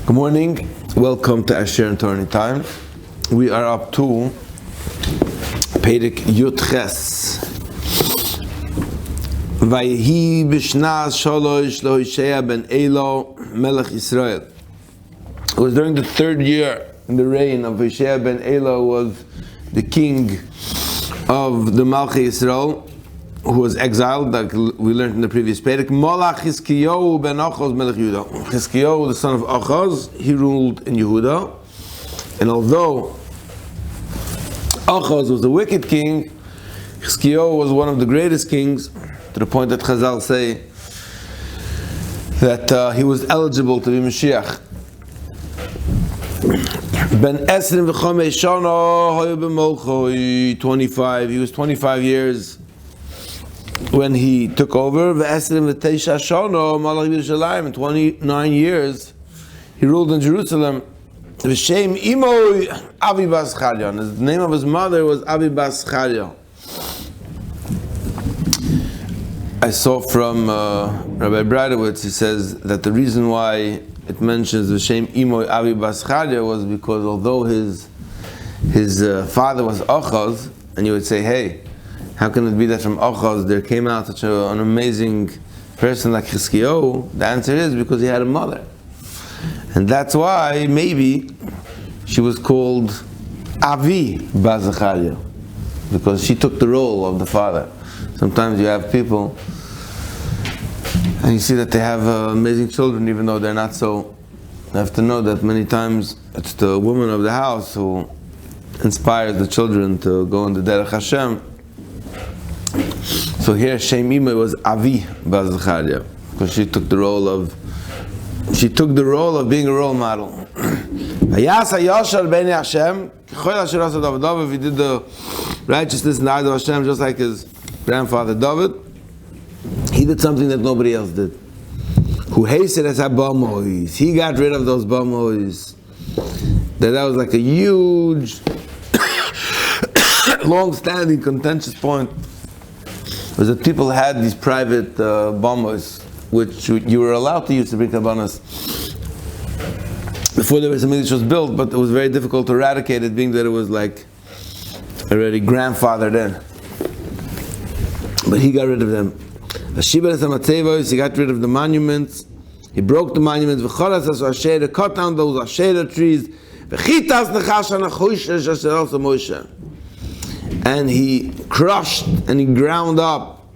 Good morning, welcome to Asher and Torah Time. We are up to Perek Yud Ches. Vayehi b'shnas shalosh lo Hoshea ben Elo Melech Yisrael. It was during the third year in the reign of Hoshea ben Elo, was the king of the Malchei Yisrael, who was exiled, like we learned in the previous Perek. Molach Chizkiyahu ben Achaz Melech Yehuda. Chizkiyahu, the son of Achaz, he ruled in Yehuda. And although Achaz was a wicked king, Chizkiyahu was one of the greatest kings, to the point that Chazal say that he was eligible to be Mashiach. Ben Esrim v'chomei shana hoyu b'molchoi, 25. He was 25 years when he took over. V'esrim v'teisha shana malach Yerushalayim, 29 years he ruled in Jerusalem. V'shem imo Avi bas Charia. The name of his mother was Avi bas Charia. I saw from Rabbi Bradowitz, he says that the reason why it mentions V'shem imo Avi bas Charia was because although his father was Achaz, and you would say, hey, how can it be that from Achaz there came out such an amazing person like Chizkiyahu? The answer is because he had a mother. And that's why maybe she was called Avi bas Charia, because she took the role of the father. Sometimes you have people and you see that they have amazing children even though they're not so. You have to know that many times it's the woman of the house who inspires the children to go in the Derech Hashem. So here Shem Imai was Avi bas Charia, because she took the role of being a role model. Vayasa Yashar b'nei Hashem k'chol asher asa David. David, he did the righteousness in the eyes of Hashem just like his grandfather David. He did something that nobody else did. Who hasted as habamois. He got rid of those bamois. That was like a huge, long-standing, contentious point. Was that people had these private bamois, which you were allowed to use to bring kabbanas before the Beis Hamikdash was built, but it was very difficult to eradicate it, being that it was like already grandfathered in. But he got rid of them. He got rid of the monuments. He broke the monuments. He cut down those Asherah trees. And he crushed and he ground up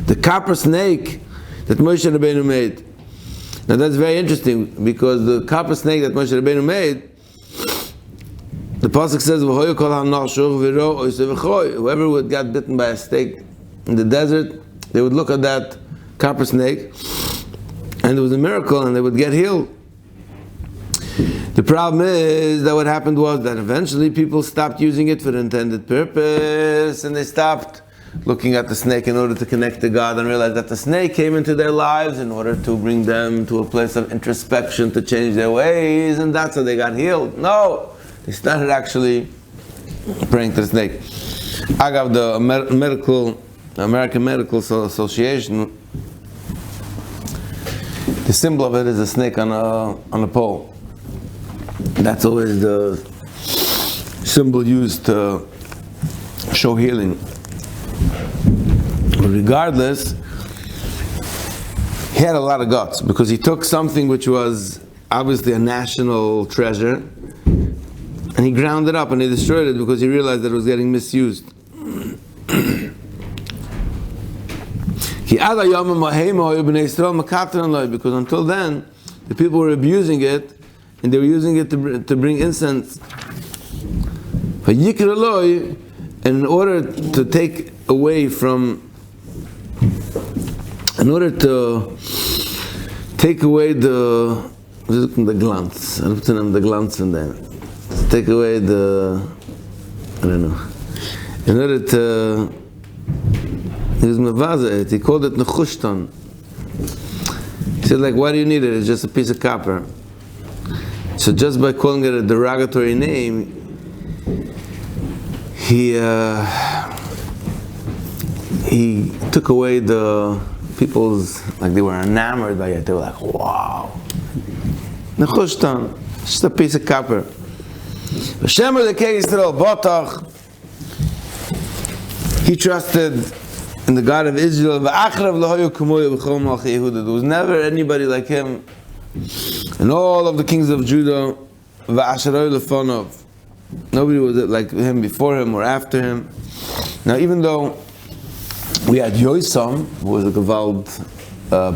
the copper snake that Moshe Rabbeinu made. Now that's very interesting, because the copper snake that Moshe Rabbeinu made, the pasuk says, whoever got bitten by a snake in the desert, they would look at that copper snake, and it was a miracle, and they would get healed. The problem is that what happened was that eventually people stopped using it for the intended purpose, and they stopped looking at the snake in order to connect to God, and realized that the snake came into their lives in order to bring them to a place of introspection, to change their ways, and that's how they got healed. No, they started actually praying to the snake. I got the American Medical Association. The symbol of it is a snake on a pole. That's always the symbol used to show healing. But regardless, he had a lot of guts, because he took something which was obviously a national treasure, and he ground it up and he destroyed it because he realized that it was getting misused. Because until then, the people were abusing it, and they were using it to bring incense. And in order to take away the glance, I put the glance in there. To take away in order to, he called it nechushtan. He said, like, why do you need it? It's just a piece of copper. So just by calling it a derogatory name, he took away the people's, like, they were enamored by it. They were like, wow. Nechushtan, just a piece of copper. Hashem Elokei Yisrael Botach, he trusted in the God of Israel. There was never anybody like him in all of the kings of Judah. Nobody was like him before him or after him. Now, even though we had Yoisam, who was a Gevald,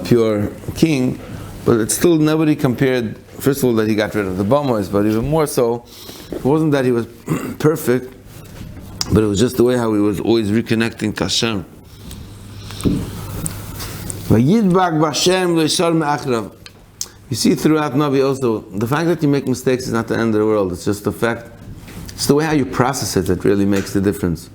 pure king, but it's still nobody compared. First of all, that he got rid of the Bamos, but even more so, it wasn't that he was perfect, but it was just the way how he was always reconnecting to Hashem. You see throughout Navi also, the fact that you make mistakes is not the end of the world. It's just the fact, it's the way how you process it that really makes the difference.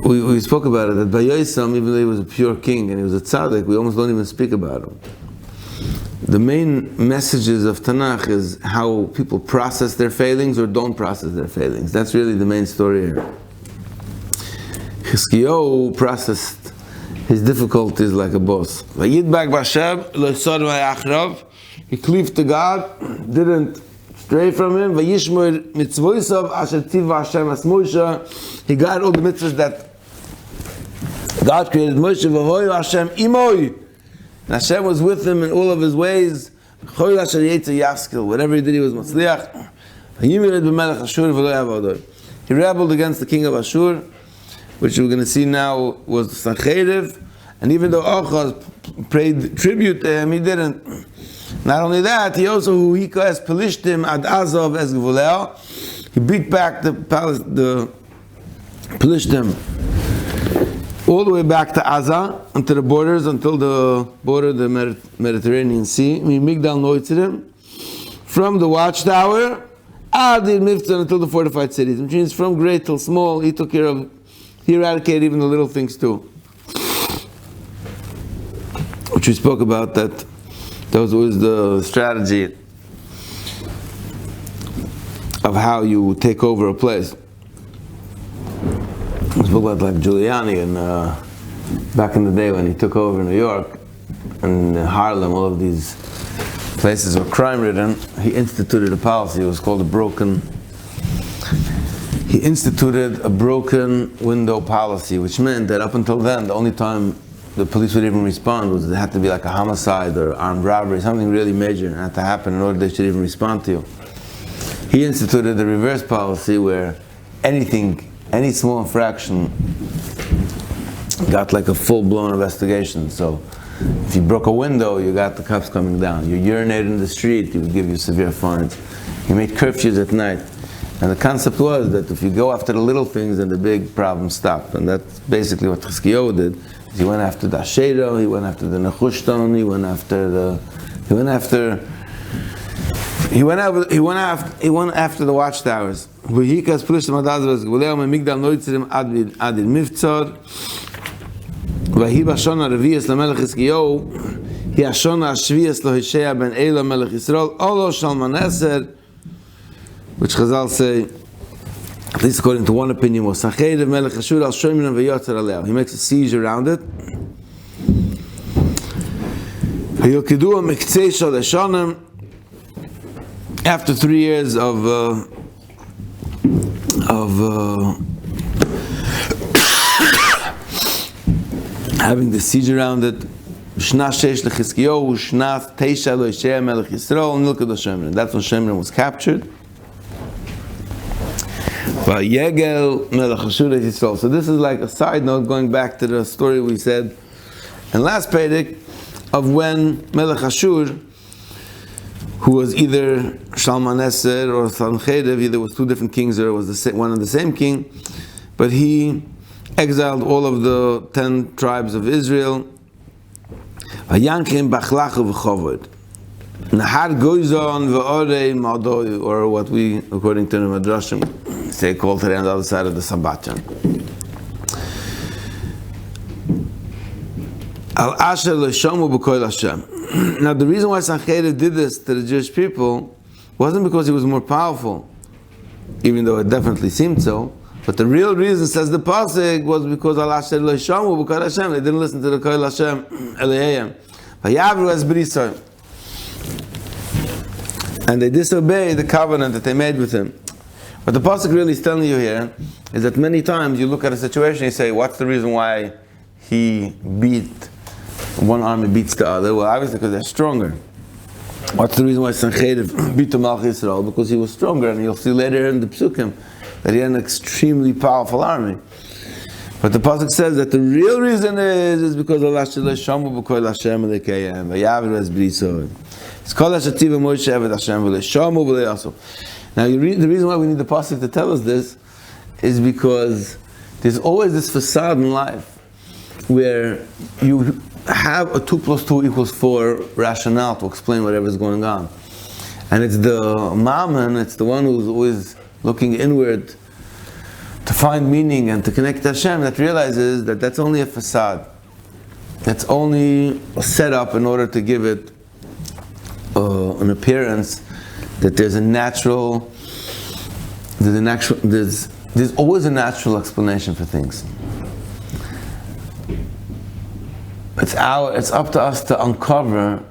We spoke about it, that by Yosam, even though he was a pure king and he was a tzaddik, we almost don't even speak about him. The main messages of Tanakh is how people process their failings or don't process their failings. That's really the main story here. Chizkiyahu processed his difficulties like a boss. He cleaved to God, didn't stray from him. He got all the mitzvahs that God created. And Hashem was with him in all of his ways. Whatever he did, he was matzliach. He rebelled against the king of Ashur, which we're going to see now was Sancheriv. And even though Achaz paid tribute to him, he didn't. Not only that, he also as Pelishtim ad Azov as Gvuleo. He beat back the Pelishtim all the way back to Aza, until the borders, until the border of the Mediterranean Sea. From the watchtower, Adil Miftan, until the fortified cities, which means from great till small, he took care of, he eradicated even the little things too. Which we spoke about, that was always the strategy of how you take over a place. We spoke about like Giuliani and back in the day when he took over New York and Harlem, all of these places were crime-ridden. He instituted a policy. It was called He instituted a broken window policy, which meant that up until then, the only time the police would even respond was it had to be like a homicide or armed robbery, something really major had to happen in order they should even respond to you. He instituted the reverse policy where any small infraction got like a full-blown investigation. So if you broke a window, you got the cops coming down. You urinated in the street, he would give you severe fines. You made curfews at night. And the concept was that if you go after the little things, then the big problems stop. And that's basically what Chizkiyahu did. He went after the Ashera, he went after the Nechushtan, he went after the watchtowers. V'hikas Pelishtim ad Azov Gvuleo Migdal Noitzrim Adil Mivtzor. V'hi b'shana Revius LaMelech Chizkiyahu. Hi hashana Ashvius LaHoshea ben Eila Melech Yisrael Olo Shalman Eser, which Chazal say, at least according to one opinion, was Sancheriv Melech Ashur al Shominim v'Yotzer Aleo. He makes a siege around it. V'yilkidu Miktzei Shal Eshonim. After 3 years of having the siege around it, Shna Sheish LeChizkiyahu, Shna Teisha LeHoshea Melech Yisrael, Nilkad Shomrim. That's when Shomrim was captured. Vayegel Melech Ashur Yisrael. So this is like a side note going back to the story we said in last Perek of when Melech Ashur, who was either Shalmaneser or Sancheriv, either was two different kings or it was one and the same king, but he exiled all of the 10 tribes of Israel. Vayankim Bachlachu v'Chovod. Nahar Goizon v'Orei Madoi, or what we, according to the Midrashim, say called today on the other side of the Sabbath. Al Asher L'Shomu B'Koil Hashem. Now the reason why Sancheriv did this to the Jewish people wasn't because he was more powerful, even though it definitely seemed so, but the real reason, says the Pasuk, was because Al Asher L'Shomu B'Koil Hashem. They didn't listen to the Koil Hashem Eliyayim. Vayavru as B'Risayim. and they disobey the covenant that they made with him. What the pasuk really is telling you here is that many times you look at a situation and you say, what's the reason why one army beats the other? Well, obviously because they're stronger. What's the reason why Sancheriv beat the Malach Yisrael? Because he was stronger, and you'll see later in the Psukim that he had an extremely powerful army. But the pasuk says that the real reason is because Allah shamu b'kol Hashem lekayim v'yaviru es b'risod. It's called Hashativ Moshe Eved Hashem v'leishamu v'leiasu. Now the reason why we need the pasuk to tell us this is because there's always this facade in life where you have a 2 + 2 = 4 rationale to explain whatever's going on. And it's the mammon, it's the one who's always looking inward to find meaning and to connect to Hashem, that realizes that that's only a facade. That's only a setup in order to give it an appearance that there's always a natural explanation for things. It's up to us to uncover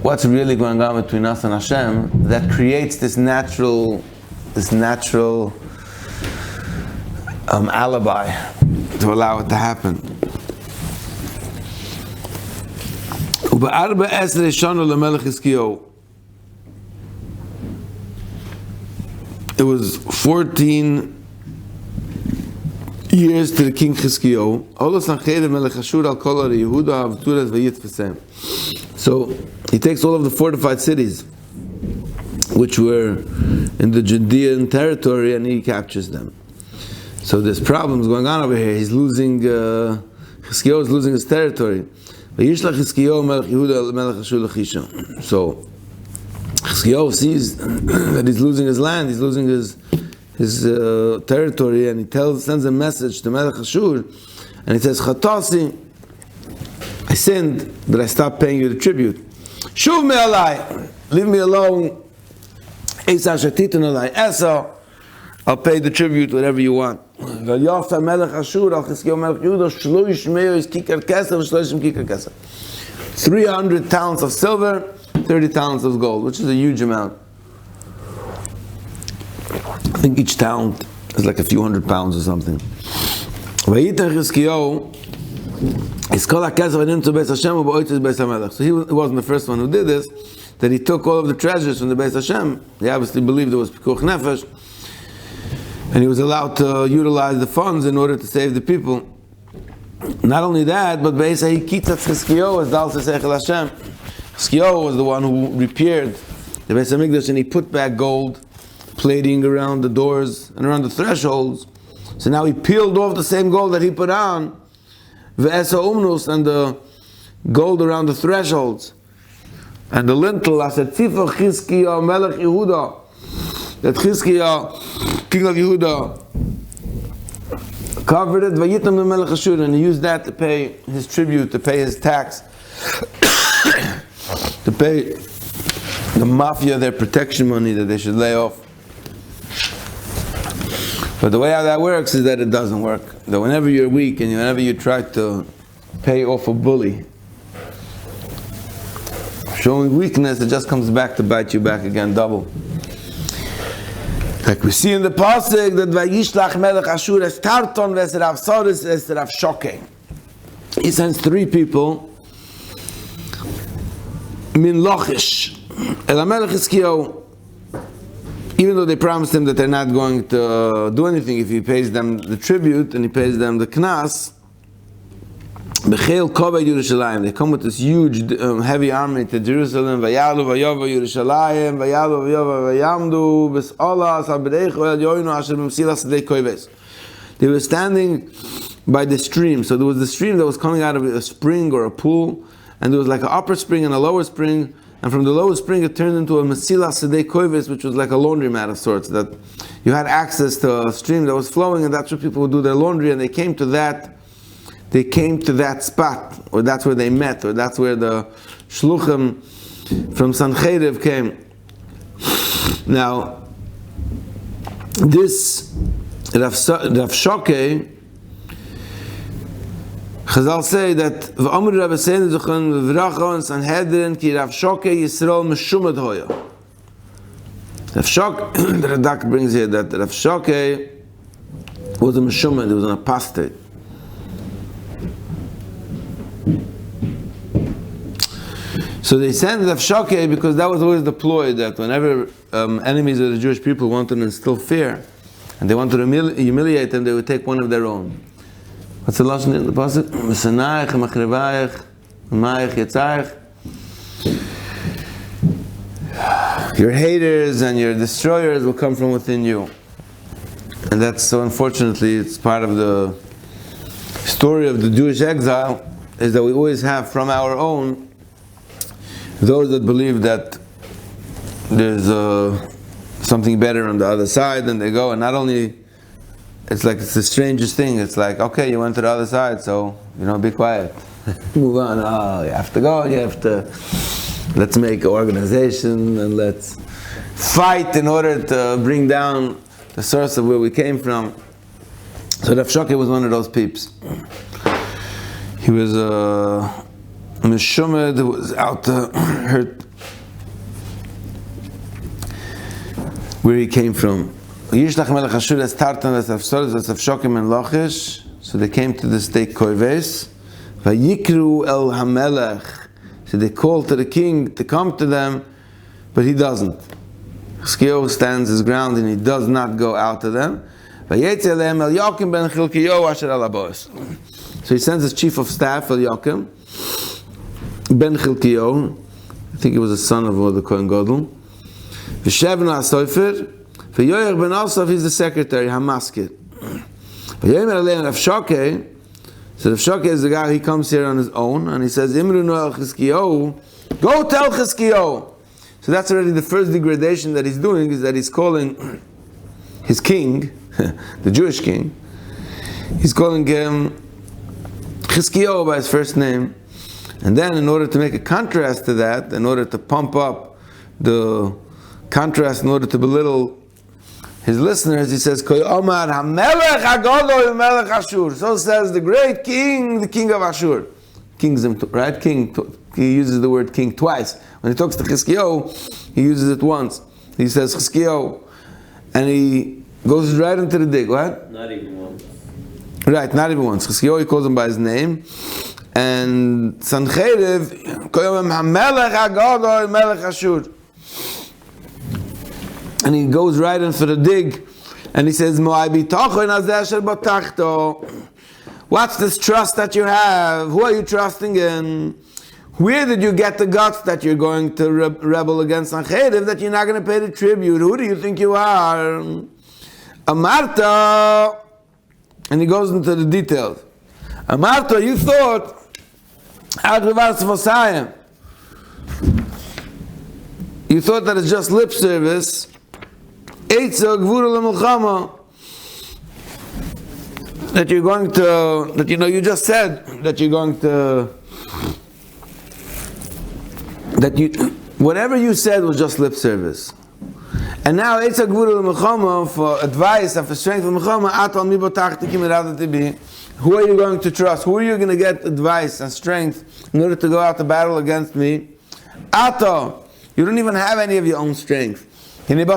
what's really going on between us and Hashem that creates this natural alibi to allow it to happen. It was 14 years to the king Chizkiyahu. So he takes all of the fortified cities which were in the Judean territory and he captures them. So there's problems going on over here. Chizkiyahu is losing his territory. So Chizkiyahu sees that he's losing his land, he's losing his territory, and he sends a message to Melech Ashur, and he says, Chatasi, I sinned, but I stopped paying you the tribute. Shuv me alai, leave me alone. Esa shatitun alai, Esa, I'll pay the tribute, whatever you want. 300 talents of silver, 30 talents of gold, which is a huge amount. I think each talent is like a few hundred pounds or something. So he wasn't the first one who did this, that he took all of the treasures from the Beis Hashem. He obviously believed it was Pikuch Nefesh, and he was allowed to utilize the funds in order to save the people. Not only that, but Chizkiyahu was the one who repaired the Beis Hamikdash, and he put back gold plating around the doors and around the thresholds. So now he peeled off the same gold that he put on, Ve'esa Umnus, and the gold around the thresholds and the lintel. I said, Tzifah Chizkiyahu Melech Yehuda, that Chizkiyahu, king of Yehuda, covered it, Vayitam the Melech Ashur, and he used that to pay his tribute, to pay his tax, to pay the mafia their protection money that they should lay off. But the way how that works is that it doesn't work. That whenever you're weak and whenever you try to pay off a bully, showing weakness, it just comes back to bite you back again double. Like we see in the pasuk that Vayishlach Melech Ashur es Tarton v'es Rav Soris es Rav Shoke. He sends 3 people min Lachish El Melech Chizkiyahu, even though they promised him that they're not going to do anything if he pays them the tribute and he pays them the knas. Bechel Kovei Yerushalayim, they come with this huge, heavy army to Jerusalem. Vayalu vayova Yerushalayim, vayalu vayova vayamdu b's'olas ha'b'reichu el yoinu asher b'msilas sadei koives. They were standing by the stream. So there was the stream that was coming out of a spring or a pool, and there was like an upper spring and a lower spring. And from the lower spring, it turned into a Mesilas Sedei Koives, which was like a laundromat of sorts, that you had access to a stream that was flowing, and that's where people would do their laundry. And they came to that spot, or that's where they met, or that's where the shluchim from Sancheriv came. Now, this Rav Shoke, Chazal say that V'amri Rav Sein Zuchan V'vracha and Sanhedrin ki Rav Shoke Yisrael Meshumad Hoya. Rav Shok, the Radak brings here that Rav Shoke was a Meshumed, he was an apostate. So they sent Rav Shoke because that was always the ploy, that whenever enemies of the Jewish people wanted to instill fear and they wanted to humiliate them, they would take one of their own. What's the lashon in the pasuk? Mesanayich, machrebayich, mayich, yetzayich. Your haters and your destroyers will come from within you. And that's so, unfortunately, it's part of the story of the Jewish exile, is that we always have from our own those that believe that there's something better on the other side, and they go, and not only, it's like it's the strangest thing, it's like, okay, you went to the other side, so, be quiet. Move on. Oh, you have to go, let's make an organization, and let's fight in order to bring down the source of where we came from. So Rav Shoke was one of those peeps. He was Meshumed who was out to hurt where he came from. Yishlach Melech Ashur es Tartan es Avsoris es Avshokim and Lachish. So they came to the state Koives. Vayikru el Hamelech. So they called to the king to come to them, but he doesn't. Chizkiyahu stands his ground and he does not go out to them. Vayetzi alehem el Yokim ben Chilkiyahu asher al Abos. So he sends his chief of staff, El Yokim ben Chilkiyahu. I think he was a son of the Kohen Gadol. V'shevna HaSofer. V'yoyer ben Asaf, he's the secretary, Hamaskit. V'yoyer alehem Rav Shoke. So Rav Shoke is the guy, he comes here on his own, and he says, Imru no el Chizkiyahu, go tell Chizkiyahu. So that's already the first degradation that he's doing, is that he's calling his king, the Jewish king, he's calling him Chizkiyahu by his first name. And then in order to make a contrast to that, in order to pump up the contrast, in order to belittle his listeners, he says, Omar HaMelech HaGadol Melech Ashur. So says the great king, the king of Ashur. Right? King, he uses the word king twice. When he talks to Chizkiyahu, he uses it once. He says Chizkiyahu, and he goes right into the dig. What? Not even once. Right, not even once. Chizkiyahu, he calls him by his name. And Sancheriv, Koyom HaMelech HaGadol Melech Ashur. And he goes right in for the dig, and he says, what's this trust that you have? Who are you trusting in? Where did you get the guts that you're going to rebel against Sancheriv, that you're not going to pay the tribute? Who do you think you are? Amarta, and he goes into the details. Amarta, you thought, you thought that it's just lip service. That you're going to, that you just said that you're going to, that you, whatever you said was just lip service. And now for advice and for strength of who are you going to trust? Who are you going to get advice and strength in order to go out to battle against me? Ato, you don't even have any of your own strength. Like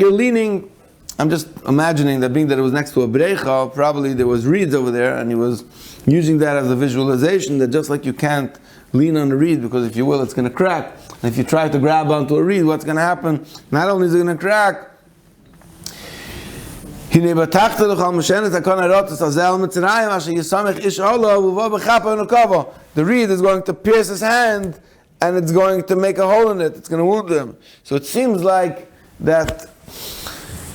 you're leaning, I'm just imagining that being that it was next to a brecha, probably there was reeds over there, and he was using that as a visualization, that just like you can't lean on a reed, because if you will, it's going to crack. And if you try to grab onto a reed, what's going to happen? Not only is it going to crack, the reed is going to pierce his hand, and it's going to make a hole in it. It's going to wound him. So it seems like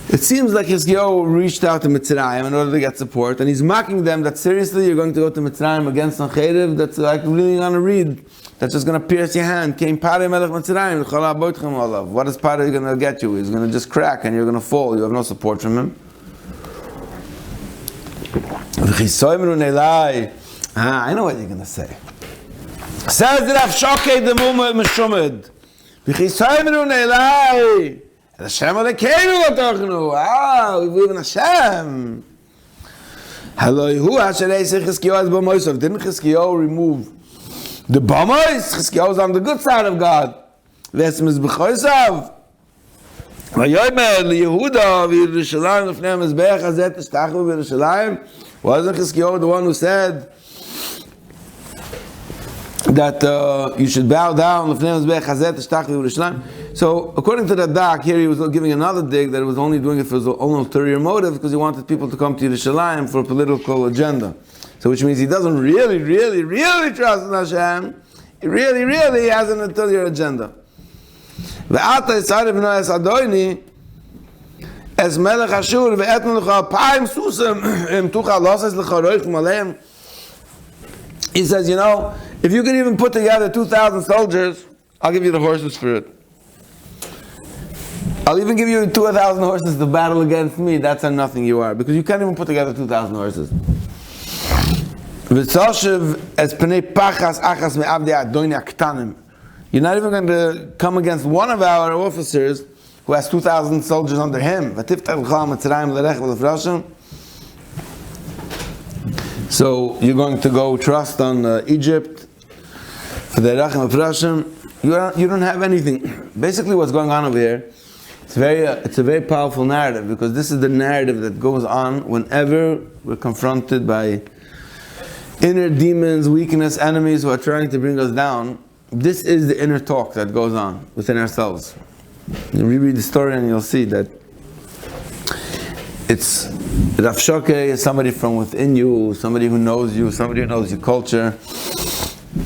Chizkiyahu reached out to Mitzrayim in order to get support, and he's mocking them that seriously you're going to go to Mitzrayim against Sancheriv, that's like leaning on a reed, that's just going to pierce your hand. Came Parei Melech Mitzrayim, what is Parei going to get you? He's going to just crack and you're going to fall. You have no support from him. I know what you're going to say. Says Rav Shoke the Mumma Meshumed. V'chisoymenu ne'elai. Hashem Elokeinu l'tochnu. We believe in Hashem. Haloihu asher eisei Chizkiyahu es b'moisav. Didn't Chizkiyahu remove the b'mois? Chizkiyahu was on the good side of God. V'esem is b'choisav. Vayomer liYehuda v'Yerushalayim l'fnei hamizbeach hazeh tishtachu v'Yerushalayim. Wasn't Chizkiyahu the one who said that you should bow down l'fnei hamizbeach hazeh tishtachu v'Yerushalayim? So, according to the Dak, here he was giving another dig that he was only doing it for his own ulterior motive because he wanted people to come to Yerushalayim for a political agenda. So, which means he doesn't really trust in Hashem. He really has an ulterior agenda. Ve'ata Yisrael v'no es Adoini es Melech Ashur ve'etnu lecha pa'im susam im tucha losses lecha roichum aleim. He says, you know, if you can even put together 2,000 soldiers, I'll give you the horses for it. I'll even give you 2,000 horses to battle against me. That's how nothing you are, because you can't even put together 2,000 horses. V'tzoshev es pnei pachas achas me'avdei Adoini aktanim. You're not even going to come against one of our officers who has 2,000 soldiers under him. So you're going to go trust on Egypt for the Rachim of Rashim. You don't have anything. Basically what's going on over here, it's a very powerful narrative, because this is the narrative that goes on whenever we're confronted by inner demons, weakness, enemies who are trying to bring us down. This is the inner talk that goes on within ourselves. You reread the story and you'll see that it's Rav Shoke is somebody from within you, somebody who knows you, somebody who knows your culture,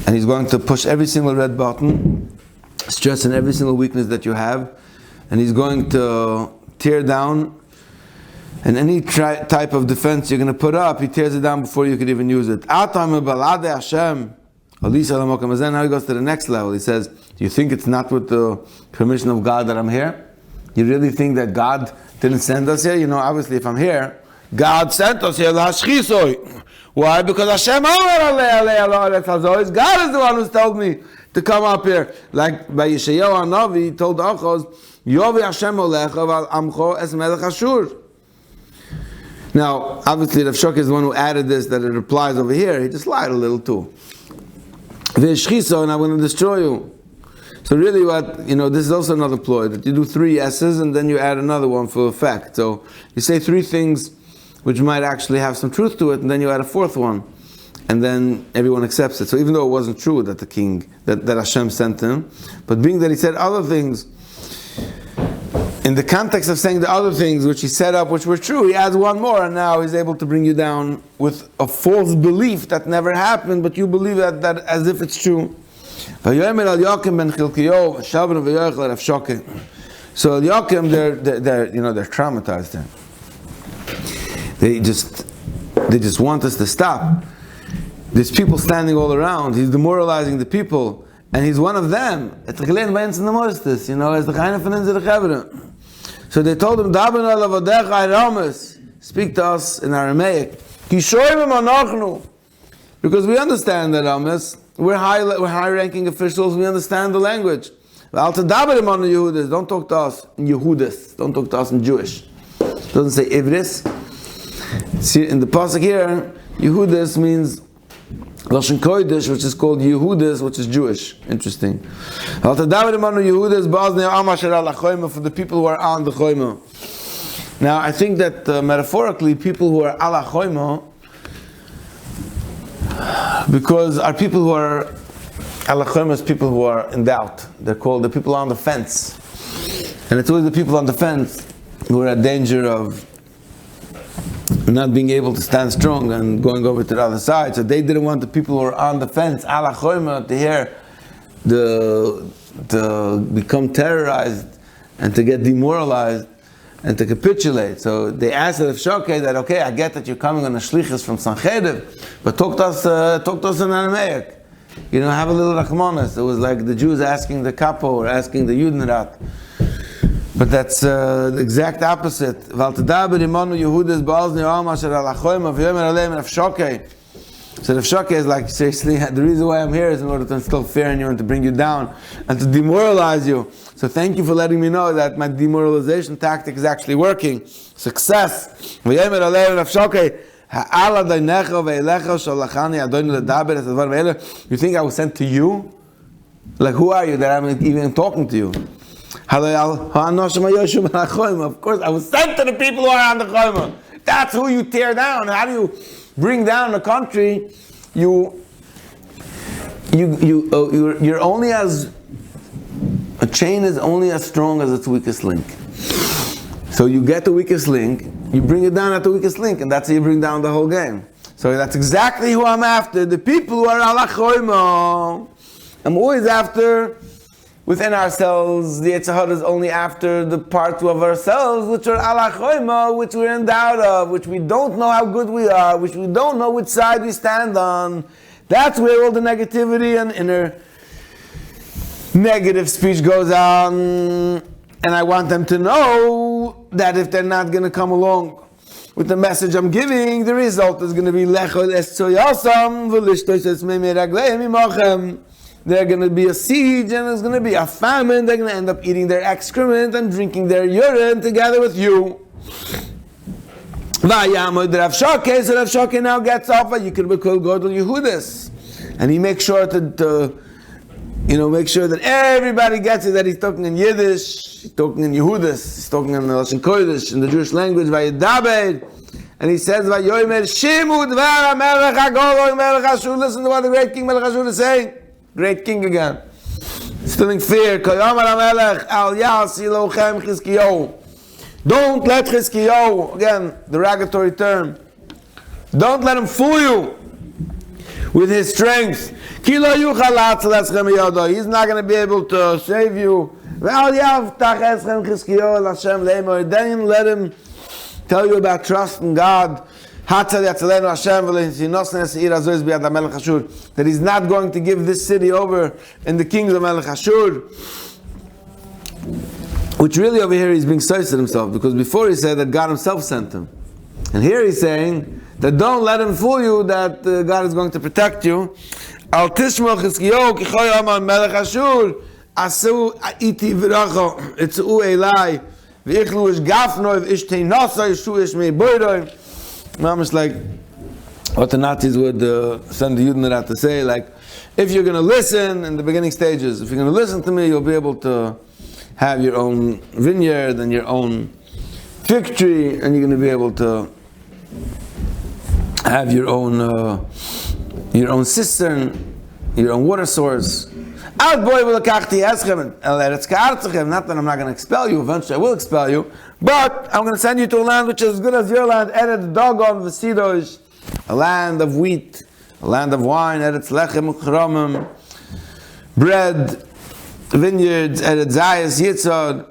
and he's going to push every single red button, stress in every single weakness that you have, and he's going to tear down, and any type of defense you're going to put up, he tears it down before you could even use it. Hashem. Now he goes to the next level. He says, do you think it's not with the permission of God that I'm here? You really think that God didn't send us here? You know, obviously if I'm here, God sent us here. Why? Because Hashem, God is the one who's told me to come up here. Like by Yeshayahu Hanavi, he told the Achos, Yovi Hashem olecha val amcho es melech Ashur. Now, obviously Rav Shok is the one who added this, that it applies over here. He just lied a little too. And I'm going to destroy you. So really this is also another ploy, that you do 3 S's and then you add another one for effect. So you say 3 things which might actually have some truth to it, and then you add a 4th one. And then everyone accepts it. So even though it wasn't true that the king, that Hashem sent him, but being that he said other things, in the context of saying the other things which he set up, which were true, he adds one more, and now he's able to bring you down with a false belief that never happened, but you believe that as if it's true. So Eliakim, they're traumatized there. They just want us to stop. There's people standing all around. He's demoralizing the people, and he's one of them. As the kind of So they told him, speak to us in Aramaic. Because we understand that Ramas. We're high-ranking officials, we understand the language. Don't talk to us in Yehudis. Don't talk to us in Jewish. It doesn't say Ivris. See, in the pasuk here, Yehudis means Lashon Kodesh, which is called Yehudis, which is Jewish. Interesting. For the people who are on the Choyma. Now, I think that metaphorically, people who are ala Choyma, because our people who are ala Choyma is people who are in doubt. They're called the people on the fence. And it's always the people on the fence who are at danger of not being able to stand strong and going over to the other side. So they didn't want the people who are on the fence, ala Choyma, to hear to become terrorized and to get demoralized and to capitulate. So they asked Rav Shoke that, okay, I get that you're coming on a shlichus from Sanchedev, but talk to us in Aramaic. Have a little rachmanis. It was like the Jews asking the Kapo or asking the Yudenrat. But that's the exact opposite. So Rav Shoke is like, seriously, the reason why I'm here is in order to instill fear in you and to bring you down and to demoralize you. So thank you for letting me know that my demoralization tactic is actually working. Success. You think I was sent to you Like, who are you that I'm even talking to you? Of course, I was sent to the people who are on the Chayma. That's who you tear down. How do you bring down a country? You're only as a chain is only as strong as its weakest link. So you get the weakest link, you bring it down at the weakest link, and that's how you bring down the whole game. So that's exactly who I'm after. The people who are ala choyma. I'm always after within ourselves. The Yetzer Hara is only after the parts of ourselves which are ala choyma, which we're in doubt of, which we don't know how good we are, which we don't know which side we stand on. That's where all the negativity and inner negative speech goes on. And I want them to know that if they're not going to come along with the message I'm giving, the result is going to be they're going to be a siege and there's going to be a famine. They're going to end up eating their excrement and drinking their urine together with you. So Rav Shake now gets off you could be called Godel Yehudis, and he makes sure to make sure that everybody gets it, that he's talking in Yiddish, he's talking in Yehudis, he's talking in the Lashon Kodesh, in the Jewish language, Vayedaber, and he says, Vayomer Shimu Dvar HaMelech HaGodol Melech Ashur. Listen to what the great King Melech Ashur is saying. Great King again. Instilling fear. Koyomer HaMelech Al Yasi Lochem Chizkiyahu. Don't let Chizkiyahu, again, derogatory term, don't let him fool you with his strength. He's not going to be able to save you. Then let him tell you about trust in God. That he's not going to give this city over in the kingdom of Melech Ashur. Which really over here he's being serious at himself, because before he said that God himself sent him. And here he's saying that don't let him fool you that God is going to protect you. Al tishmo Chizkiyahu ki choy amar Melech Ashur asu iti v'racho etzu elai v'ichlu ish gafno ish teinasa yishu ish mei boidoy. Mamish like what the Nazis would send the Yudin out to say, like, if you're going to listen in the beginning stages, if you're going to listen to me, you'll be able to have your own vineyard and your own fig tree, and you're going to be able to have your own cistern, your own water source. Not that I'm not going to expel you, eventually I will expel you, but I'm going to send you to a land which is as good as your land, Eretz Dagon V'Sidosh, a land of wheat, a land of wine, Eretz Lechem Uchramim, bread, vineyards, Eretz Zayas Yitzhar,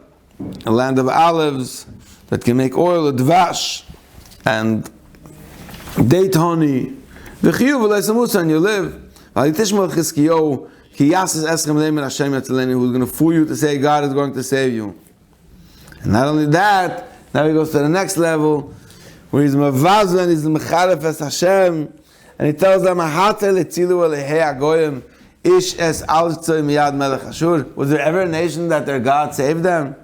a land of olives that can make oil, dvash, and date honey. And you live. Who's going to fool you to say God is going to save you? And not only that, now he goes to the next level, where he's mavazlan, he's mecharef es Hashem, and he tells them, Ish es alzoi miyad melech Ashur. Was there ever a nation that their God saved them?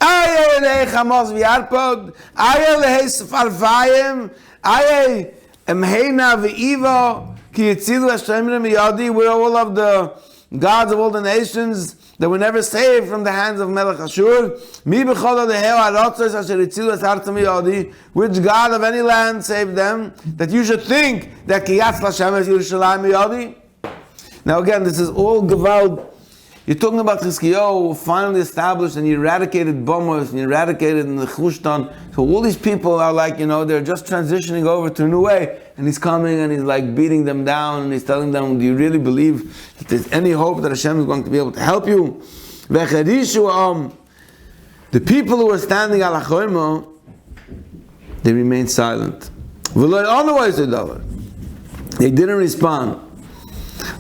Aye Chamos v'Yarpod, aye lehei Sfarvayim, aye Emheina v'Ivo, ki yitzilu Hashem miyadi. We're all of the gods of all the nations that were never saved from the hands of Melech Ashur. Mi b'chol adeheu haratzos asher yitzilu es arta miyadi. Which God of any land saved them? That you should think that ki yatz Hashem es Yerushalayim miyadi. Now again, this is all Gewalt. You're talking about Chizkiyahu finally established, and he eradicated Bombers, and he eradicated in the Chushtan. So all these people are like, they're just transitioning over to a new way. And he's coming and he's like beating them down, and he's telling them, do you really believe that there's any hope that Hashem is going to be able to help you? The people who were standing al HaChoyma, they remained silent. They didn't respond.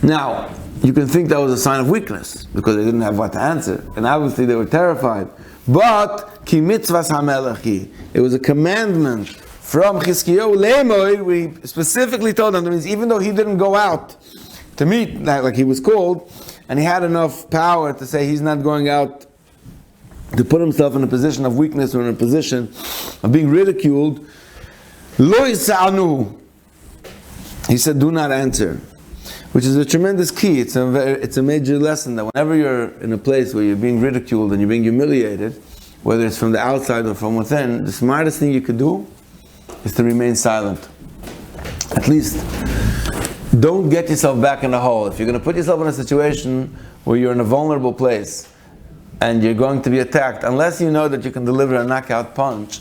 Now, you can think that was a sign of weakness, because they didn't have what to answer, and obviously they were terrified. But ki mitzvahs hamelechi, it was a commandment from Chizkiyahu le'moid. We specifically told them, that means even though he didn't go out to meet like he was called, and he had enough power to say he's not going out to put himself in a position of weakness or in a position of being ridiculed, lo yisa'anu, he said, do not answer. which is a tremendous key. It's a major lesson that whenever you're in a place where you're being ridiculed and you're being humiliated, whether it's from the outside or from within, the smartest thing you could do is to remain silent. At least, don't get yourself back in the hole. If you're going to put yourself in a situation where you're in a vulnerable place and you're going to be attacked, unless you know that you can deliver a knockout punch,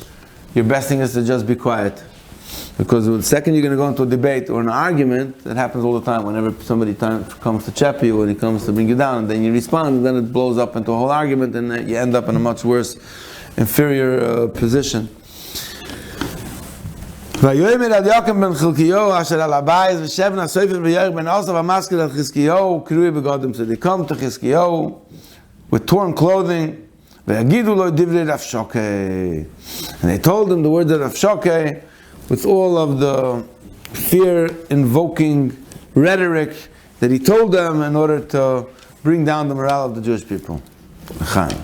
your best thing is to just be quiet. Because the second you're going to go into a debate or an argument, that happens all the time. Whenever somebody comes to chap you, when he comes to bring you down, and then you respond, and then it blows up into a whole argument, and you end up in a much worse, inferior position. ויאמר רבי יעקב בן חלקיהו אשר על הבית ושבן הסופר וירך בן אסף המזכיר על חזקיהו קרוי בגודם. So they come to Chizkiyahu with torn clothing, ויגידו לו דברי רב שוקי. And they told him the words of Rav Shokei with all of the fear-invoking rhetoric that he told them in order to bring down the morale of the Jewish people. Chaim.